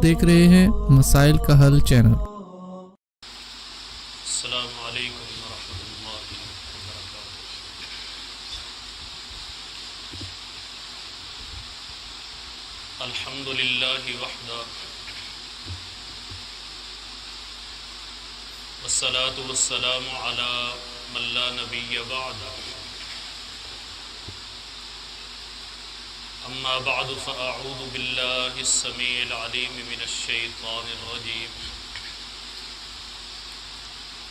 دیکھ رہے ہیں مسائل کا حل چینل۔ السلام علیکم ورحمۃ اللہ وبرکاتہ۔ الحمد للہ وحدہ والصلاة والسلام علی من لا نبی بعدہ، اما بعد فاعوذ باللہ السمیع العلیم من الشیطان الرجیم،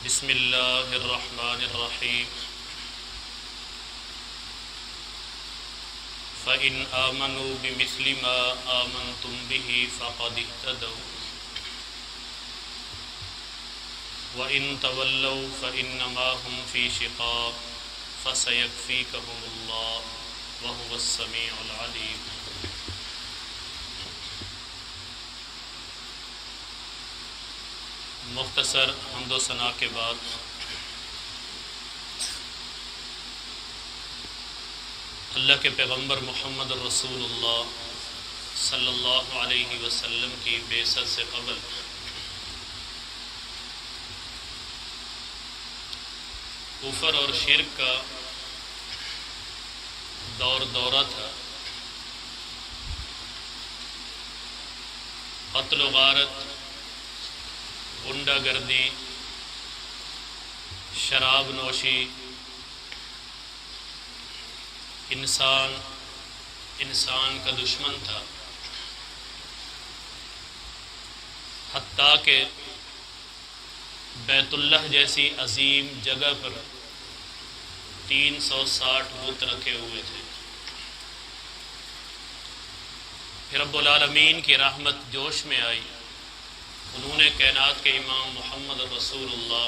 بسم اللہ الرحمن الرحیم۔ فَإِنْ آمَنُوا بِمِثْلِ مَا آمَنْتُمْ بِهِ فَقَدِ اهْتَدَوْا وَإِنْ تَوَلَّوْا فَإِنَّمَا هُمْ فِي شِقَاقٍ فَسَيَكْفِيكَهُمُ اللَّهُ وَهُوَ السَّمِيعُ الْعَلِيمُ۔ مختصر حمد و ثنا کے بعد اللہ کے پیغمبر محمد رسول اللہ صلی اللہ علیہ وسلم کی بعثت سے قبل کفر اور شرک کا دورہ تھا، قتل و غارت، غنڈہ گردی، شراب نوشی، انسان کا دشمن تھا، حتیٰ کہ بیت اللہ جیسی عظیم جگہ پر 360 بت رکھے ہوئے تھے۔ پھر رب العالمین کی رحمت جوش میں آئی، انہوں نے کائنات کے امام محمد رسول اللہ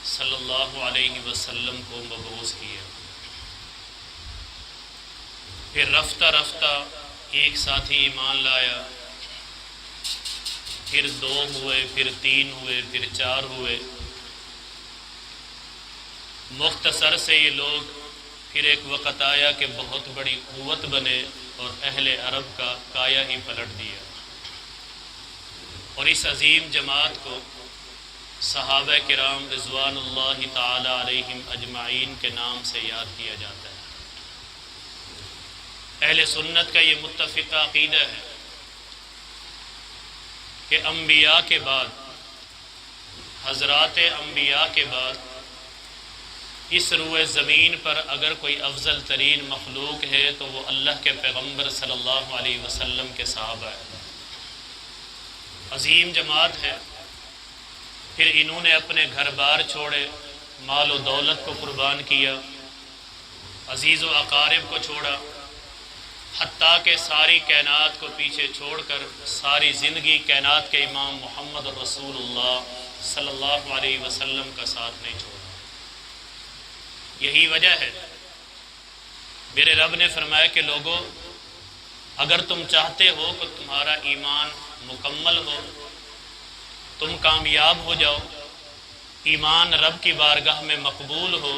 صلی اللہ علیہ وسلم کو مبعوث کیا۔ پھر رفتہ رفتہ ایک ساتھی ایمان لایا، پھر 2 ہوئے، پھر 3 ہوئے، پھر 4 ہوئے۔ مختصر سے یہ لوگ پھر ایک وقت آیا کہ بہت بڑی قوت بنے اور اہل عرب کا کایا ہی پلٹ دیا، اور اس عظیم جماعت کو صحابہ کرام رضوان اللہ تعالی علیہم اجمعین کے نام سے یاد کیا جاتا ہے۔ اہل سنت کا یہ متفقہ عقیدہ ہے کہ انبیاء کے بعد، حضرات انبیاء کے بعد اس روئے زمین پر اگر کوئی افضل ترین مخلوق ہے تو وہ اللہ کے پیغمبر صلی اللہ علیہ وسلم کے صحابہ ہے۔ عظیم جماعت ہے، پھر انہوں نے اپنے گھر بار چھوڑے، مال و دولت کو قربان کیا، عزیز و اقارب کو چھوڑا، حتیٰ کہ ساری کائنات کو پیچھے چھوڑ کر ساری زندگی کائنات کے امام محمد رسول اللہ صلی اللہ علیہ وسلم کا ساتھ نہیں چھوڑا۔ یہی وجہ ہے میرے رب نے فرمایا کہ لوگوں، اگر تم چاہتے ہو کہ تمہارا ایمان مکمل ہو، تم کامیاب ہو جاؤ، ایمان رب کی بارگاہ میں مقبول ہو،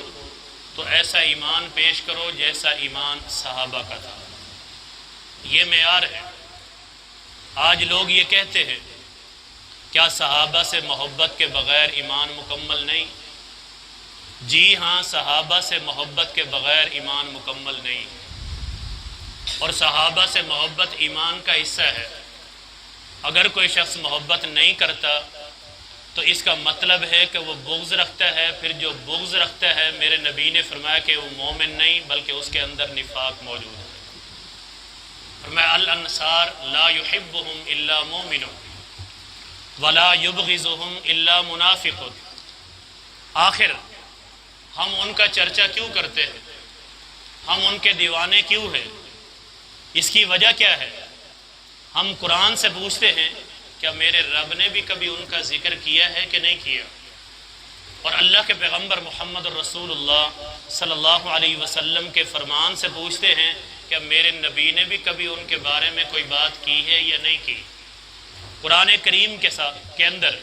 تو ایسا ایمان پیش کرو جیسا ایمان صحابہ کا تھا۔ یہ معیار ہے۔ آج لوگ یہ کہتے ہیں کیا صحابہ سے محبت کے بغیر ایمان مکمل نہیں؟ جی ہاں، صحابہ سے محبت کے بغیر ایمان مکمل نہیں، اور صحابہ سے محبت ایمان کا حصہ ہے۔ اگر کوئی شخص محبت نہیں کرتا تو اس کا مطلب ہے کہ وہ بغض رکھتا ہے، پھر جو بغض رکھتا ہے میرے نبی نے فرمایا کہ وہ مومن نہیں بلکہ اس کے اندر نفاق موجود ہے۔ فرمایا الانصار لا يحبهم الا مومن ولا يبغضهم الا منافق۔ آخر ہم ان کا چرچا کیوں کرتے ہیں؟ ہم ان کے دیوانے کیوں ہیں؟ اس کی وجہ کیا ہے؟ ہم قرآن سے پوچھتے ہیں کیا میرے رب نے بھی کبھی ان کا ذکر کیا ہے کہ نہیں کیا؟ اور اللہ کے پیغمبر محمد رسول اللہ صلی اللہ علیہ وسلم کے فرمان سے پوچھتے ہیں کہ میرے نبی نے بھی کبھی ان کے بارے میں کوئی بات کی ہے یا نہیں کی؟ قرآن کریم کے اندر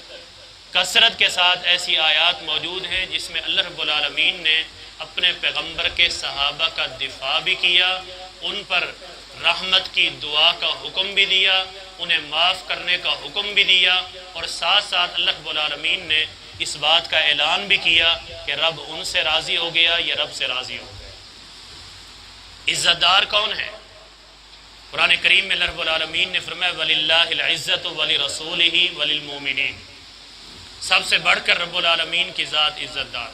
کثرت کے ساتھ ایسی آیات موجود ہیں جس میں اللہ رب العالمین نے اپنے پیغمبر کے صحابہ کا دفاع بھی کیا، ان پر رحمت کی دعا کا حکم بھی دیا، انہیں معاف کرنے کا حکم بھی دیا، اور ساتھ ساتھ اللہ رب العالمین نے اس بات کا اعلان بھی کیا کہ رب ان سے راضی ہو گیا، یہ رب سے راضی ہو گیا۔ عزت دار کون ہے؟ قرآن کریم میں اللہ رب العالمین نے فرمایا وَلِلَّهِ الْعِزَّةُ وَلِرَسُولِهِ وَلِلْمُؤْمِنِينَ، سب سے بڑھ کر رب العالمین کی ذات عزت دار۔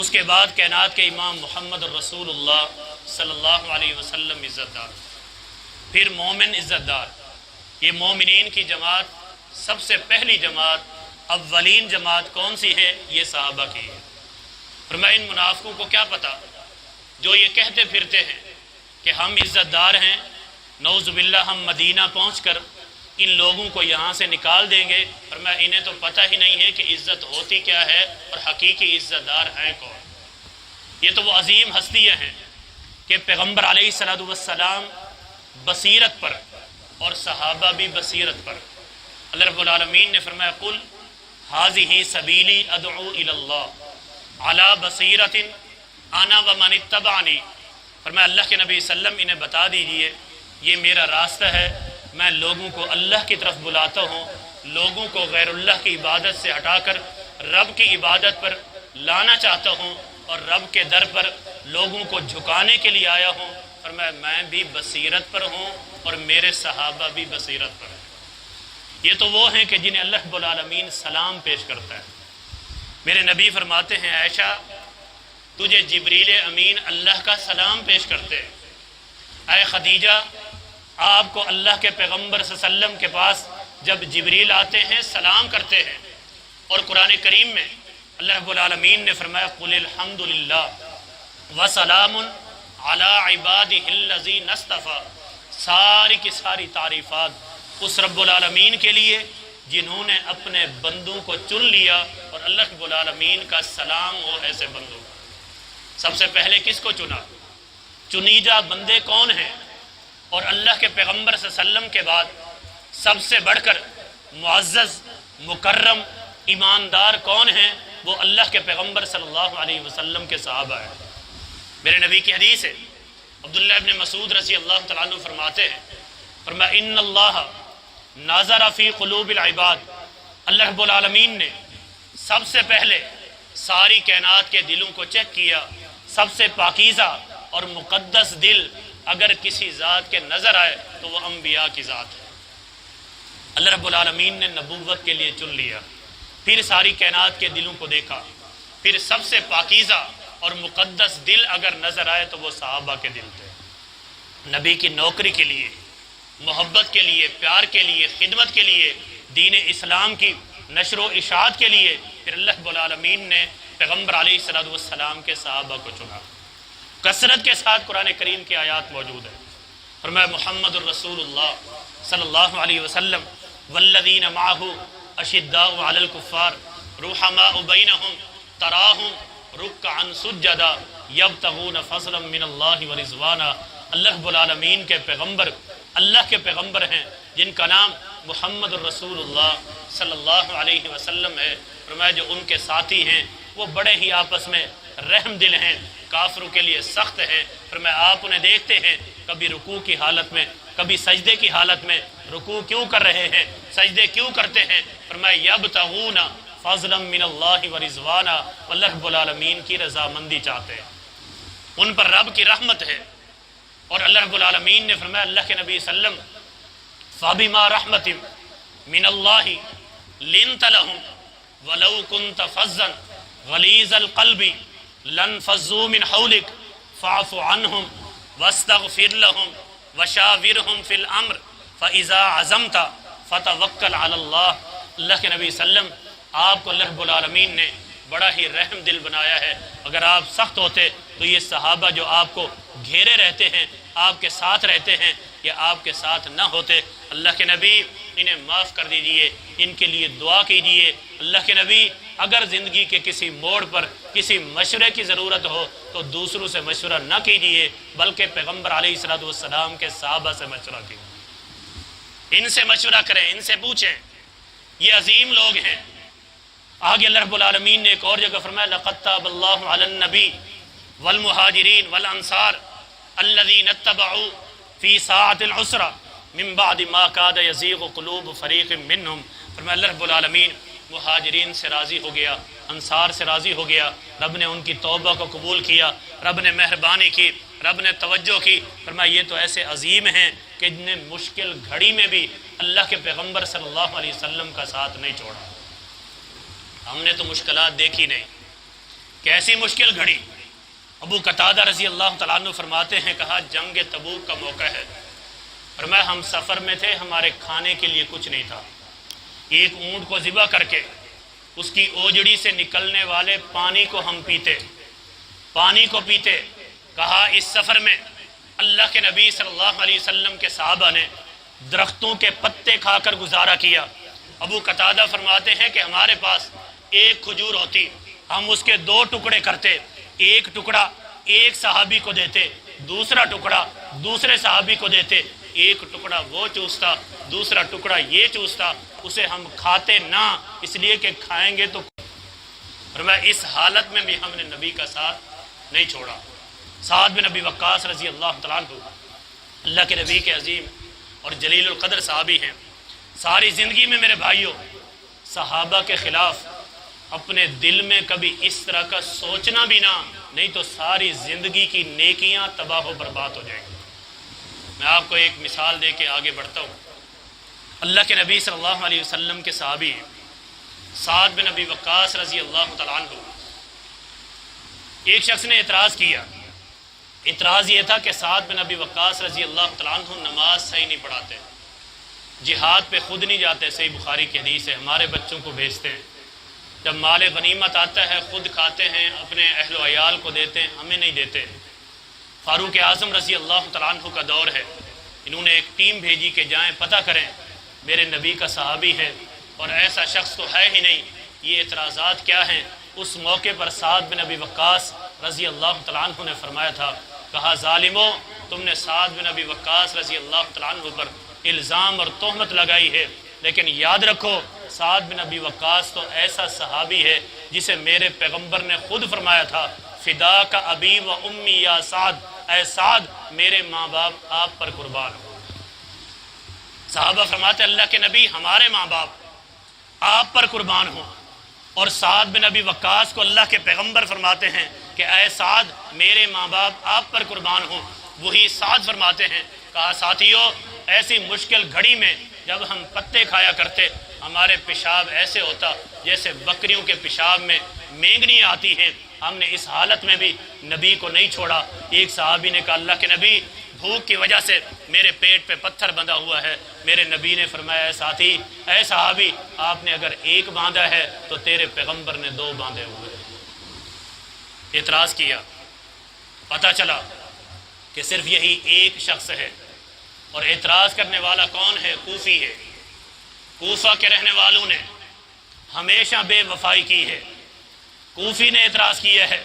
اس کے بعد کائنات کے امام محمد الرسول اللہ صلی اللہ علیہ وسلم عزت دار، پھر مومن عزت دار۔ یہ مومنین کی جماعت سب سے پہلی جماعت، اولین جماعت کون سی ہے؟ یہ صحابہ کی ہے۔ فرمایا ان منافقوں کو کیا پتا جو یہ کہتے پھرتے ہیں کہ ہم عزت دار ہیں، نعوذ باللہ ہم مدینہ پہنچ کر ان لوگوں کو یہاں سے نکال دیں گے۔ فرمایا انہیں تو پتہ ہی نہیں ہے کہ عزت ہوتی کیا ہے اور حقیقی عزت دار ہیں کون۔ یہ تو وہ عظیم ہستیاں ہیں کہ پیغمبر علیہ السلام بصیرت پر اور صحابہ بھی بصیرت پر۔ اللہ رب العالمین نے فرمایا قل ھذہ سبیلی ادعو الی اللہ علی بصیرۃ انا ومن اتبعنی۔ فرمایا اللہ کے نبی صلی اللہ علیہ وسلم انہیں بتا دیجئے یہ میرا راستہ ہے، میں لوگوں کو اللہ کی طرف بلاتا ہوں، لوگوں کو غیر اللہ کی عبادت سے ہٹا کر رب کی عبادت پر لانا چاہتا ہوں، اور رب کے در پر لوگوں کو جھکانے کے لیے آیا ہوں۔ فرمایا میں بھی بصیرت پر ہوں اور میرے صحابہ بھی بصیرت پر ہیں۔ یہ تو وہ ہیں کہ جنہیں اللہ رب العالمین سلام پیش کرتا ہے۔ میرے نبی فرماتے ہیں عائشہ تجھے جبریل امین اللہ کا سلام پیش کرتے ہیں۔ اے خدیجہ آپ کو اللہ کے پیغمبر صلی اللہ علیہ وسلم کے پاس جب جبریل آتے ہیں سلام کرتے ہیں۔ اور قرآن کریم میں اللہ رب العالمین نے فرمایا قل الحمد للہ وسلام علی عبادہ الذین اصطفیٰ، ساری کی ساری تعریفات اس رب العالمین کے لیے جنہوں نے اپنے بندوں کو چن لیا، اور اللہ رب العالمین کا سلام ہو ایسے بندوں۔ سب سے پہلے کس کو چنا؟ چنیدہ بندے کون ہیں؟ اور اللہ کے پیغمبر صلی اللہ علیہ وسلم کے بعد سب سے بڑھ کر معزز مکرم ایماندار کون ہیں؟ وہ اللہ کے پیغمبر صلی اللہ علیہ وسلم کے صحابہ ہیں۔ میرے نبی کی حدیث ہے، عبداللہ ابن مسعود رضی اللہ تعالیٰ عنہ فرماتے ہیں، فرمایا ان اللہ ناظر فی قلوب العباد، اللہ رب العالمین نے سب سے پہلے ساری کائنات کے دلوں کو چیک کیا، سب سے پاکیزہ اور مقدس دل اگر کسی ذات کے نظر آئے تو وہ انبیاء کی ذات ہے۔ اللہ رب العالمین نے نبوت کے لیے چن لیا، پھر ساری کائنات کے دلوں کو دیکھا، پھر سب سے پاکیزہ اور مقدس دل اگر نظر آئے تو وہ صحابہ کے دل تھے۔ نبی کی نوکری کے لیے، محبت کے لیے، پیار کے لیے، خدمت کے لیے، دین اسلام کی نشر و اشاعت کے لیے پھر اللہ رب العالمین نے پیغمبر علیہ السلام کے صحابہ کو چنا۔ کثرت کے ساتھ قرآن کریم کی آیات موجود ہیں۔ فرمایا محمد الرسول اللہ صلی اللہ علیہ وسلم والذین معہ اشداء علی الکفار رحماء بینہم تراہم رکعا سجدا یبتغون فضلا من اللہ ورضوانا۔ اللہ رب العالمین کے پیغمبر اللہ کے پیغمبر ہیں جن کا نام محمد الرسول اللہ صلی اللہ علیہ وسلم ہے۔ فرمایا جو ان کے ساتھی ہیں وہ بڑے ہی آپس میں رحم دل ہیں، کافروں کے لیے سخت ہیں۔ فرمایا آپ انہیں دیکھتے ہیں کبھی رکوع کی حالت میں، کبھی سجدے کی حالت میں، رکوع کیوں کر رہے ہیں، سجدے کیوں کرتے ہیں؟ فرمایا یبتغون فضلا من اللہ ورضوانا، اللہ رب العالمین کی رضامندی چاہتے ہیں، ان پر رب کی رحمت ہے۔ اور اللہ رب العالمین نے فرمایا اللہ کے نبی صلی اللہ علیہ وسلم فَبِمَا رَحْمَةٍ مِّنَ اللَّهِ لِنْتَ لَهُمْ وَلَوْ كُنْتَ فَظًّا غَلِيظَ الْقَلْبِ لَانفَضُّوا مِنْ حَوْلِكَ فَاعْفُ عَنْهُمْ وَاسْتَغْفِرْ لَهُمْ وَشَاوِرْهُمْ فِي الْأَمْرِ فَإِذَا عَزَمْتَ فَتَوَكَّلْ عَلَى اللَّهِ۔ اللہ کے نبی صلی اللہ علیہ وسلم آپ کو اللہ رب العالمین نے بڑا ہی رحم دل بنایا ہے۔ اگر آپ سخت ہوتے تو یہ صحابہ جو آپ کو گھیرے رہتے ہیں، آپ کے ساتھ رہتے ہیں، یہ آپ کے ساتھ نہ ہوتے۔ اللہ کے نبی انہیں معاف کر دیجئے، ان کے لیے دعا کیجئے۔ اللہ کے نبی اگر زندگی کے کسی موڑ پر کسی مشورے کی ضرورت ہو تو دوسروں سے مشورہ نہ کیجئے، بلکہ پیغمبر علیہ السلام کے صحابہ سے مشورہ کیجئے، ان سے مشورہ کریں، ان سے پوچھیں، یہ عظیم لوگ ہیں۔ آگے اللہ رب العالمین نے ایک اور جگہ فرمایا لَقَدْ تَابَ اللَّهُ عَلَى النَّبِيِّ وَالْمُهَاجِرِينَ وَالْأَنصَارِ الَّذِينَ اتَّبَعُوا فِي سَاعَةِ الْعُسْرَةِ من بعد ما کاد یزیغ قلوب فریق منہم، فرمایا اللہ رب العالمین مہاجرین سے راضی ہو گیا، انصار سے راضی ہو گیا، رب نے ان کی توبہ کو قبول کیا، رب نے مہربانی کی، رب نے توجہ کی۔ فرمایا یہ تو ایسے عظیم ہیں کہ جن نے مشکل گھڑی میں بھی اللہ کے پیغمبر صلی اللہ علیہ وسلم کا ساتھ نہیں چھوڑا۔ ہم نے تو مشکلات دیکھی نہیں، کیسی مشکل گھڑی۔ ابو قتادہ رضی اللہ تعالیٰ عنہ فرماتے ہیں، کہا جنگ تبوک کا موقع ہے، فرمایا ہم سفر میں تھے، ہمارے کھانے کے لیے کچھ نہیں تھا، ایک اونٹ کو ذبح کر کے اس کی اوجڑی سے نکلنے والے پانی کو ہم پیتے، پانی کو پیتے۔ کہا اس سفر میں اللہ کے نبی صلی اللہ علیہ وسلم کے صحابہ نے درختوں کے پتے کھا کر گزارا کیا۔ ابو قتادہ فرماتے ہیں کہ ہمارے پاس ایک کھجور ہوتی، ہم اس کے 2 ٹکڑے کرتے، ایک ٹکڑا ایک صحابی کو دیتے، دوسرا ٹکڑا دوسرے صحابی کو دیتے، ایک ٹکڑا وہ چوستا، دوسرا ٹکڑا یہ چوستا، اسے ہم کھاتے نہ اس لیے کہ کھائیں گے تو۔ فرمایا اس حالت میں بھی ہم نے نبی کا ساتھ نہیں چھوڑا۔ سعد بن ابی وقاص رضی اللہ تعالیٰ عنہ اللہ کے نبی کے عظیم اور جلیل القدر صحابی ہیں۔ ساری زندگی میں میرے بھائیوں صحابہ کے خلاف اپنے دل میں کبھی اس طرح کا سوچنا بھی نہ، نہیں تو ساری زندگی کی نیکیاں تباہ و برباد ہو جائیں گی۔ میں آپ کو ایک مثال دے کے آگے بڑھتا ہوں۔ اللہ کے نبی صلی اللہ علیہ وسلم کے صحابی سعد بن ابی وقاص رضی اللہ تعالیٰ عنہ، ایک شخص نے اعتراض کیا۔ اعتراض یہ تھا کہ سعد بن ابی وقاص رضی اللہ تعالیٰ عنہ نماز صحیح نہیں پڑھاتے، جہاد پہ خود نہیں جاتے، صحیح بخاری کی حدیث ہے، ہمارے بچوں کو بھیجتے ہیں، جب مال غنیمت آتا ہے خود کھاتے ہیں، اپنے اہل و عیال کو دیتے ہیں، ہمیں نہیں دیتے۔ فاروق اعظم رضی اللہ تعالیٰ عنہ کا دور ہے، انہوں نے ایک ٹیم بھیجی کہ جائیں پتہ کریں میرے نبی کا صحابی ہے اور ایسا شخص تو ہے ہی نہیں، یہ اعتراضات کیا ہیں۔ اس موقع پر سعد بن ابی وقاص رضی اللہ تعالیٰ عنہ نے فرمایا تھا، کہا ظالمو تم نے سعد بن ابی وقاص رضی اللہ تعالیٰ عنہ پر الزام اور تہمت لگائی ہے، لیکن یاد رکھو سعد بن ابی وقاص تو ایسا صحابی ہے جسے میرے پیغمبر نے خود فرمایا تھا، فدا کا ابی و امی یا سعد، اے سعد میرے ماں باپ آپ پر قربان ہو۔ صحابہ فرماتے اللہ کے نبی ہمارے ماں باپ آپ پر قربان ہوں، اور سعد بن ابی وقاص کو اللہ کے پیغمبر فرماتے ہیں کہ اے سعد میرے ماں باپ آپ پر قربان ہوں۔ وہی سعد فرماتے ہیں، کہا ساتھیو ایسی مشکل گھڑی میں جب ہم پتے کھایا کرتے ہمارے پیشاب ایسے ہوتا جیسے بکریوں کے پیشاب میں مینگنی آتی ہیں، ہم نے اس حالت میں بھی نبی کو نہیں چھوڑا۔ ایک صحابی نے کہا اللہ کے نبی بھوک کی وجہ سے میرے پیٹ پہ پتھر بندھا ہوا ہے۔ میرے نبی نے فرمایا اے ساتھی، اے صحابی آپ نے اگر ایک باندھا ہے تو تیرے پیغمبر نے 2 باندھے ہوئے۔ اعتراض کیا، پتہ چلا کہ صرف یہی ایک شخص ہے، اور اعتراض کرنے والا کون ہے؟ کوفی ہے۔ کوفہ کے رہنے والوں نے ہمیشہ بے وفائی کی ہے، کوفی نے اعتراض کیا ہے،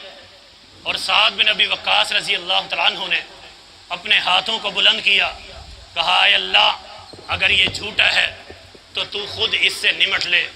اور سعد بن ابی وقاص رضی اللہ تعالیٰ عنہ نے اپنے ہاتھوں کو بلند کیا، کہا اے اللہ اگر یہ جھوٹا ہے تو خود اس سے نمٹ لے۔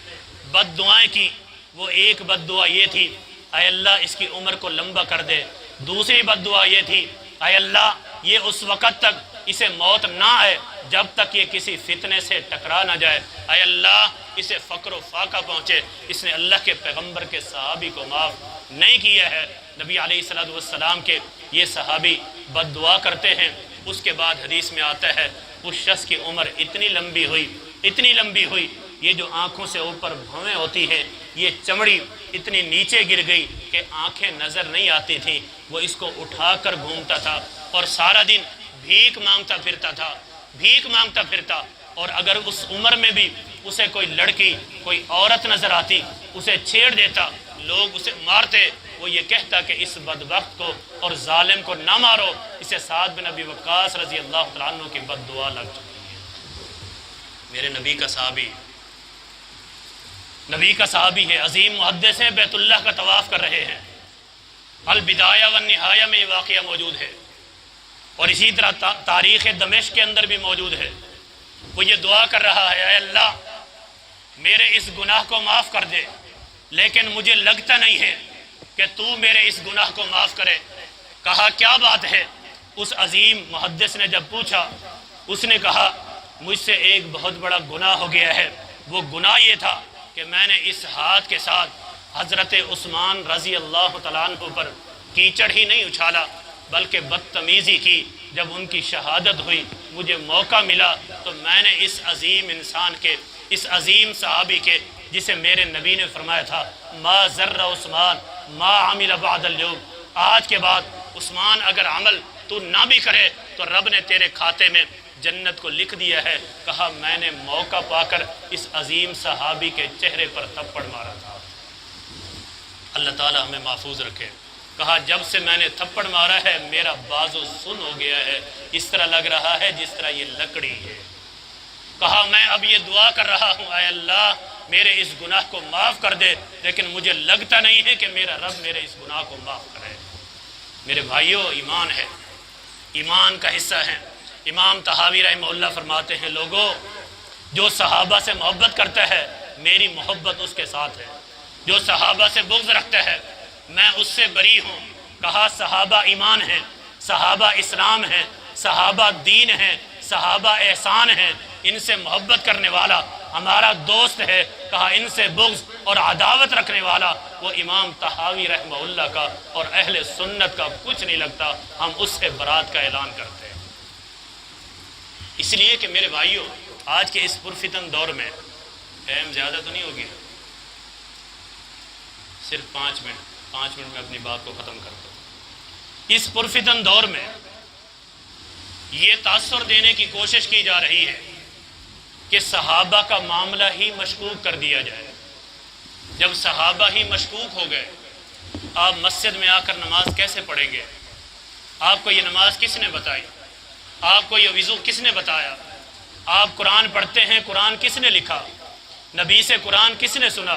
بد دعائیں کی، وہ ایک بد دعا یہ تھی اے اللہ اس کی عمر کو لمبا کر دے، دوسری بد دعا یہ تھی اے اللہ یہ اس وقت تک اسے موت نہ آئے جب تک یہ کسی فتنے سے ٹکرا نہ جائے، اے اللہ اسے فقر و فاقہ پہنچے۔ اس نے اللہ کے پیغمبر کے صحابی کو معاف نہیں کیا ہے۔ نبی علیہ السلام کے یہ صحابی بد دعا کرتے ہیں، اس کے بعد حدیث میں آتا ہے اس شخص کی عمر اتنی لمبی ہوئی، یہ جو آنکھوں سے اوپر بھویں ہوتی ہیں یہ چمڑی اتنی نیچے گر گئی کہ آنکھیں نظر نہیں آتی تھیں، وہ اس کو اٹھا کر گھومتا تھا اور سارا دن بھیک مانگتا پھرتا، اور اگر اس عمر میں بھی اسے کوئی لڑکی کوئی عورت نظر آتی اسے چھیڑ دیتا، لوگ اسے مارتے، وہ یہ کہتا کہ اس بدبخت کو اور ظالم کو نہ مارو، اسے سعد بن ابی وقاص رضی اللہ تعالیٰ عنہ کی بد دعا لگ چکی ہے۔ میرے نبی کا صحابی ہے، عظیم محدث ہیں، بیت اللہ کا طواف کر رہے ہیں، البدایہ والنہایہ میں یہ واقعہ موجود ہے، اور اسی طرح تاریخ دمشق کے اندر بھی موجود ہے۔ وہ یہ دعا کر رہا ہے اے اللہ میرے اس گناہ کو معاف کر دے، لیکن مجھے لگتا نہیں ہے کہ تو میرے اس گناہ کو معاف کرے۔ کہا کیا بات ہے؟ اس عظیم محدث نے جب پوچھا، اس نے کہا مجھ سے ایک بہت بڑا گناہ ہو گیا ہے، وہ گناہ یہ تھا کہ میں نے اس ہاتھ کے ساتھ حضرت عثمان رضی اللہ تعالیٰ عنہ پر کیچڑ ہی نہیں اچھالا بلکہ بدتمیزی کی۔ جب ان کی شہادت ہوئی مجھے موقع ملا تو میں نے اس عظیم انسان کے، اس عظیم صحابی کے، جسے میرے نبی نے فرمایا تھا ما ذر عثمان ما عمل بعد اليوم، آج کے بعد عثمان اگر عمل تو نہ بھی کرے تو رب نے تیرے کھاتے میں جنت کو لکھ دیا ہے۔ کہا میں نے موقع پا کر اس عظیم صحابی کے چہرے پر تھپڑ مارا تھا۔ اللہ تعالی ہمیں محفوظ رکھے۔ کہا جب سے میں نے تھپڑ مارا ہے میرا بازو سن ہو گیا ہے، اس طرح لگ رہا ہے جس طرح یہ لکڑی ہے۔ کہا میں اب یہ دعا کر رہا ہوں اے اللہ میرے اس گناہ کو معاف کر دے، لیکن مجھے لگتا نہیں ہے کہ میرا رب میرے اس گناہ کو معاف کرے۔ میرے بھائیوں، ایمان ہے، ایمان کا حصہ ہے۔ امام طحاوی رحمہ اللہ فرماتے ہیں لوگوں جو صحابہ سے محبت کرتا ہے میری محبت اس کے ساتھ ہے، جو صحابہ سے بغض رکھتا ہے میں اس سے بری ہوں۔ کہا صحابہ ایمان ہیں، صحابہ اسلام ہیں، صحابہ دین ہیں، صحابہ احسان ہیں، ان سے محبت کرنے والا ہمارا دوست ہے۔ کہا ان سے بغض اور عداوت رکھنے والا وہ امام طحاوی رحمہ اللہ کا اور اہل سنت کا کچھ نہیں لگتا، ہم اس سے برات کا اعلان کرتے ہیں۔ اس لیے کہ میرے بھائیوں آج کے اس پرفتن دور میں ٹائم زیادہ تو نہیں ہوگی، صرف 5 منٹ میں اپنی بات کو ختم کرتا ہوں۔ اس پرفتن دور میں یہ تاثر دینے کی کوشش کی جا رہی ہے کہ صحابہ کا معاملہ ہی مشکوک کر دیا جائے۔ جب صحابہ ہی مشکوک ہو گئے آپ مسجد میں آ کر نماز کیسے پڑھیں گے؟ آپ کو یہ نماز کس نے بتائی؟ آپ کو یہ وضو کس نے بتایا؟ آپ قرآن پڑھتے ہیں، قرآن کس نے لکھا؟ نبی سے قرآن کس نے سنا؟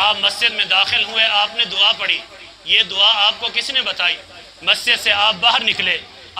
آپ مسجد میں داخل ہوئے، آپ نے دعا پڑھی، یہ دعا آپ کو کس نے بتائی؟ مسجد سے آپ باہر نکلے،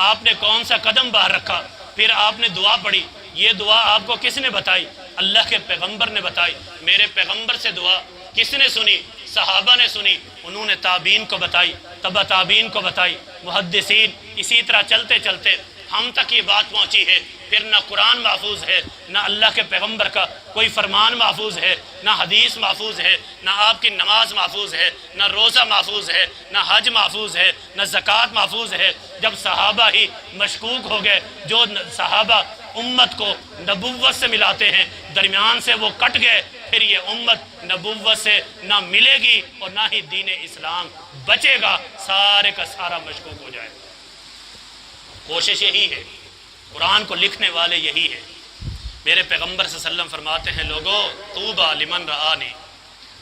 آپ نے کون سا قدم باہر رکھا، پھر آپ نے دعا پڑھی، یہ دعا آپ کو کس نے بتائی؟ اللہ کے پیغمبر نے بتائی۔ میرے پیغمبر سے دعا کس نے سنی؟ صحابہ نے سنی، انہوں نے تابعین کو بتائی، تبع تابعین کو بتائی، محدثین، اسی طرح چلتے چلتے ہم تک یہ بات پہنچی ہے۔ پھر نہ قرآن محفوظ ہے، نہ اللہ کے پیغمبر کا کوئی فرمان محفوظ ہے، نہ حدیث محفوظ ہے، نہ آپ کی نماز محفوظ ہے، نہ روزہ محفوظ ہے، نہ حج محفوظ ہے، نہ زکوٰۃ محفوظ ہے۔ جب صحابہ ہی مشکوک ہو گئے، جو صحابہ امت کو نبوت سے ملاتے ہیں درمیان سے وہ کٹ گئے، پھر یہ امت نبوت سے نہ ملے گی اور نہ ہی دین اسلام بچے گا، سارے کا سارا مشکوک ہو جائے گا۔ کوشش یہی ہے، قرآن کو لکھنے والے یہی ہے۔ میرے پیغمبر صلی اللہ علیہ وسلم فرماتے ہیں لوگو طوبیٰ لمن رآنی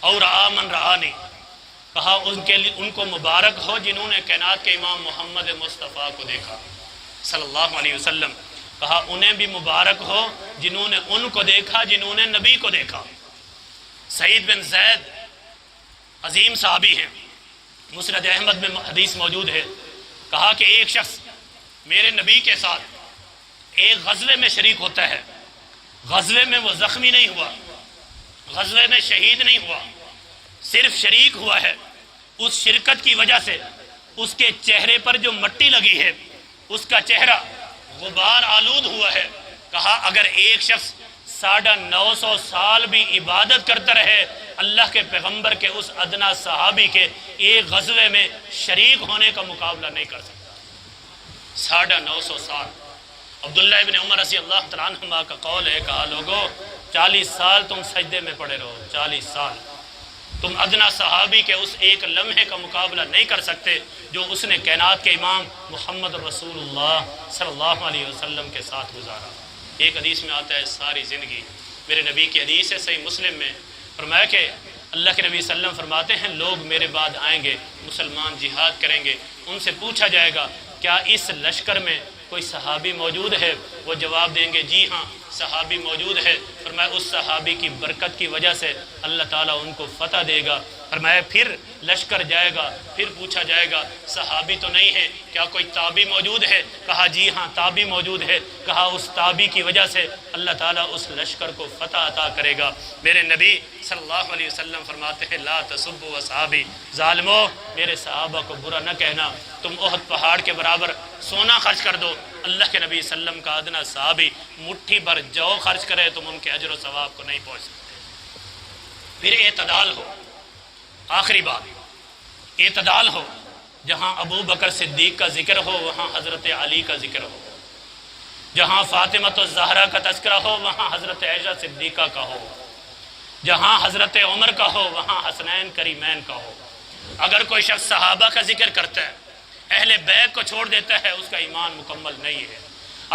اور رآ من رآنی، کہا ان کو مبارک ہو جنہوں نے کائنات کے امام محمد مصطفیٰ کو دیکھا صلی اللہ علیہ وسلم۔ کہا انہیں بھی مبارک ہو جنہوں نے ان کو دیکھا، جنہوں نے نبی کو دیکھا۔ سعید بن زید عظیم صحابی ہیں، مسند احمد میں حدیث موجود ہے۔ کہا کہ ایک شخص میرے نبی کے ساتھ ایک غزوے میں شریک ہوتا ہے، غزوے میں وہ زخمی نہیں ہوا، غزوے میں شہید نہیں ہوا، صرف شریک ہوا ہے۔ اس شرکت کی وجہ سے اس کے چہرے پر جو مٹی لگی ہے اس کا چہرہ غبار آلود ہوا ہے۔ کہا اگر ایک شخص 950 سال بھی عبادت کرتا رہے اللہ کے پیغمبر کے اس ادنا صحابی کے ایک غزوے میں شریک ہونے کا مقابلہ نہیں کر سکتا۔ 950 سال۔ عبداللہ ابن عمر رضی اللہ تعالیٰ عنہما کا قول ہے، کہا لوگو 40 سال تم سجدے میں پڑے رہو، 40 سال تم ادنا صحابی کے اس ایک لمحے کا مقابلہ نہیں کر سکتے جو اس نے کائنات کے امام محمد رسول اللہ صلی اللہ علیہ وسلم کے ساتھ گزارا۔ ایک حدیث میں آتا ہے ساری زندگی، میرے نبی کی حدیث ہے صحیح مسلم میں، فرمایا کہ اللہ کے نبی صلی اللہ علیہ وسلم فرماتے ہیں لوگ میرے بعد آئیں گے، مسلمان جہاد کریں گے، ان سے پوچھا جائے گا کیا اس لشکر میں کوئی صحابی موجود ہے؟ وہ جواب دیں گے جی ہاں صحابی موجود ہے۔ فرمایا اس صحابی کی برکت کی وجہ سے اللہ تعالیٰ ان کو فتح دے گا، فرمایا پھر لشکر جائے گا، پھر پوچھا جائے گا صحابی تو نہیں ہے، کیا کوئی تابعی موجود ہے؟ کہا جی ہاں تابعی موجود ہے۔ کہا اس تابعی کی وجہ سے اللہ تعالیٰ اس لشکر کو فتح عطا کرے گا۔ میرے نبی صلی اللہ علیہ وسلم فرماتے ہیں لا تسبوا اصحابی، ظالمو میرے صحابہ کو برا نہ کہنا، تم احد پہاڑ کے برابر سونا خرچ کر دو، اللہ کے نبی صلی اللہ علیہ وسلم کا ادنا صحابی مٹھی بھر جو خرچ کرے تم ان کے اجر و ثواب کو نہیں پہنچ سکتے۔ پھر اعتدال ہو، آخری بات اعتدال ہو، جہاں ابو بکر صدیق کا ذکر ہو وہاں حضرت علی کا ذکر ہو، جہاں فاطمہ الزہرا کا تذکرہ ہو وہاں حضرت عائشہ صدیقہ کا ہو، جہاں حضرت عمر کا ہو وہاں حسنین کریمین کا ہو۔ اگر کوئی شخص صحابہ کا ذکر کرتا ہے، اہل بیت کو چھوڑ دیتا ہے، اس کا ایمان مکمل نہیں ہے۔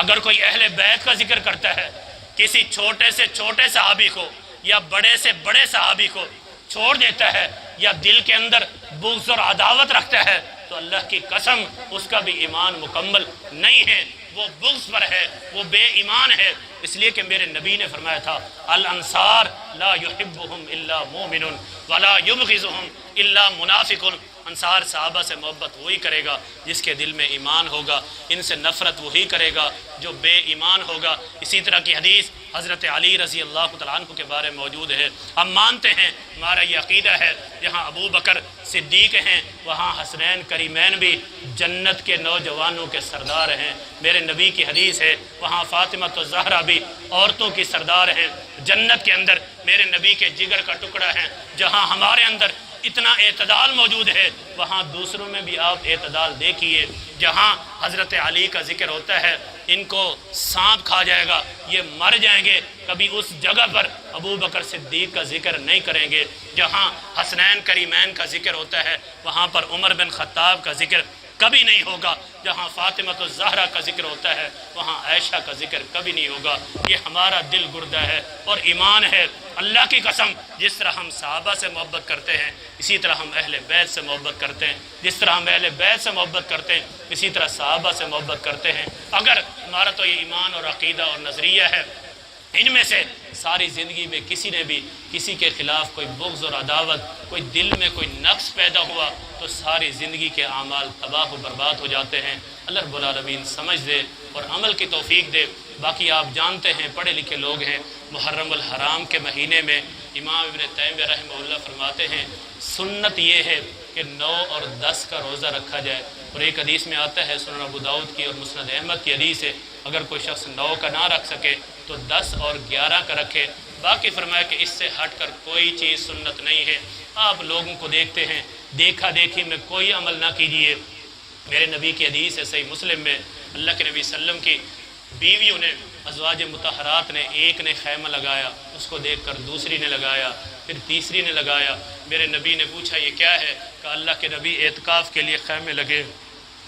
اگر کوئی اہل بیت کا ذکر کرتا ہے، کسی چھوٹے سے چھوٹے صحابی کو یا بڑے سے بڑے صحابی کو چھوڑ دیتا ہے یا دل کے اندر بغض اور عداوت رکھتا ہے، تو اللہ کی قسم اس کا بھی ایمان مکمل نہیں ہے، وہ بغض پر ہے، وہ بے ایمان ہے۔ اس لیے کہ میرے نبی نے فرمایا تھا الانصار لا يحبهم الا مومن ولا يبغضهم الا منافق۔ انصار صحابہ سے محبت وہی کرے گا جس کے دل میں ایمان ہوگا، ان سے نفرت وہی کرے گا جو بے ایمان ہوگا۔ اسی طرح کی حدیث حضرت علی رضی اللہ تعالیٰ عنہ کے بارے میں موجود ہے۔ ہم مانتے ہیں، ہمارا یہ عقیدہ ہے، جہاں ابو بکر صدیق ہیں وہاں حسنین کریمین بھی جنت کے نوجوانوں کے سردار ہیں۔ میرے نبی کی حدیث ہے وہاں فاطمہ الزہرا بھی عورتوں کی سردار ہیں جنت کے اندر، میرے نبی کے جگر کا ٹکڑا ہیں۔ جہاں ہمارے اندر اتنا اعتدال موجود ہے وہاں دوسروں میں بھی آپ اعتدال دیکھیے۔ جہاں حضرت علی کا ذکر ہوتا ہے ان کو سانپ کھا جائے گا، یہ مر جائیں گے، کبھی اس جگہ پر ابو بکر صدیق کا ذکر نہیں کریں گے۔ جہاں حسنین کریمین کا ذکر ہوتا ہے وہاں پر عمر بن خطاب کا ذکر کبھی نہیں ہوگا۔ جہاں فاطمہ الزہرا کا ذکر ہوتا ہے وہاں عائشہ کا ذکر کبھی نہیں ہوگا۔ یہ ہمارا دل گردہ ہے اور ایمان ہے۔ اللہ کی قسم جس طرح ہم صحابہ سے محبت کرتے ہیں اسی طرح ہم اہل بیت سے محبت کرتے ہیں، جس طرح ہم اہل بیت سے محبت کرتے ہیں اسی طرح صحابہ سے محبت کرتے ہیں۔ اگر ہمارا تو یہ ایمان اور عقیدہ اور نظریہ ہے، ان میں سے ساری زندگی میں کسی نے بھی کسی کے خلاف کوئی بغض اور عداوت، کوئی دل میں کوئی نقص پیدا ہوا تو ساری زندگی کے اعمال تباہ و برباد ہو جاتے ہیں۔ اللہ رب العالمین سمجھ دے اور عمل کی توفیق دے۔ باقی آپ جانتے ہیں، پڑھے لکھے لوگ ہیں، محرم الحرام کے مہینے میں امام ابن تیمیہ رحمہ اللہ فرماتے ہیں سنت یہ ہے کہ 9 اور 10 کا روزہ رکھا جائے، اور ایک حدیث میں آتا ہے سنن ابو داؤد کی اور مسند احمد کی حدیث ہے، اگر کوئی شخص 9 کا نہ رکھ سکے تو 10 اور 11 کا رکھے۔ باقی فرمایا کہ اس سے ہٹ کر کوئی چیز سنت نہیں ہے۔ آپ لوگوں کو دیکھتے ہیں، دیکھا دیکھی میں کوئی عمل نہ کیجیے۔ میرے نبی کی حدیث ہے صحیح مسلم میں، اللہ کے نبی صلی اللہ علیہ وسلم کی بیویوں نے، ازواج مطہرات نے، ایک نے خیمہ لگایا، اس کو دیکھ کر دوسری نے لگایا، پھر تیسری نے لگایا۔ میرے نبی نے پوچھا یہ کیا ہے؟ کہا اللہ کے نبی اعتکاف کے لیے خیمے لگے۔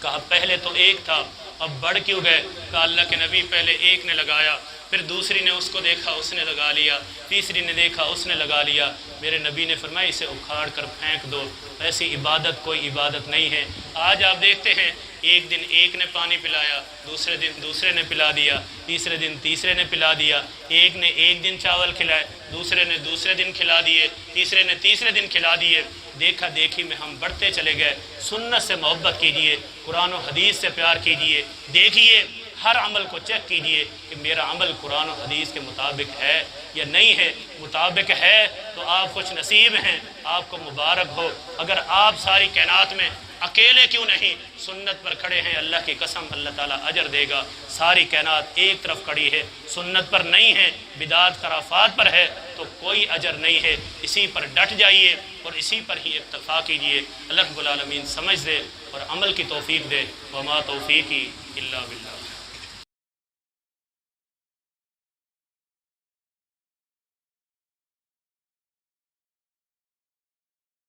کہا پہلے تو ایک تھا اب بڑھ کیوں گئے؟ کہا اللہ کے نبی پہلے ایک نے لگایا، پھر دوسری نے اس کو دیکھا اس نے لگا لیا، تیسری نے دیکھا اس نے لگا لیا۔ میرے نبی نے فرمایا اسے اکھاڑ کر پھینک دو، ایسی عبادت کوئی عبادت نہیں ہے۔ آج آپ دیکھتے ہیں ایک دن ایک نے پانی پلایا، دوسرے دن دوسرے نے پلا دیا، تیسرے دن تیسرے نے پلا دیا، ایک نے ایک دن چاول کھلائے، دوسرے نے دوسرے دن کھلا دیے، تیسرے نے تیسرے دن کھلا دیے۔ دیکھا دیکھی میں ہم بڑھتے چلے گئے۔ سنت سے محبت کیجئے، قرآن و حدیث سے پیار کیجئے، دیکھیے ہر عمل کو چیک کیجئے کہ میرا عمل قرآن و حدیث کے مطابق ہے یا نہیں ہے۔ مطابق ہے تو آپ خوش نصیب ہیں، آپ کو مبارک ہو۔ اگر آپ ساری کائنات میں اکیلے کیوں نہیں سنت پر کھڑے ہیں، اللہ کی قسم اللہ تعالیٰ اجر دے گا۔ ساری کائنات ایک طرف کھڑی ہے، سنت پر نہیں ہے، بدعات خرافات پر ہے تو کوئی اجر نہیں ہے۔ اسی پر ڈٹ جائیے اور اسی پر ہی اکتفا کیجئے۔ اللہ رب العالمین سمجھ دے اور عمل کی توفیق دے۔ وما توفیقی الا باللہ۔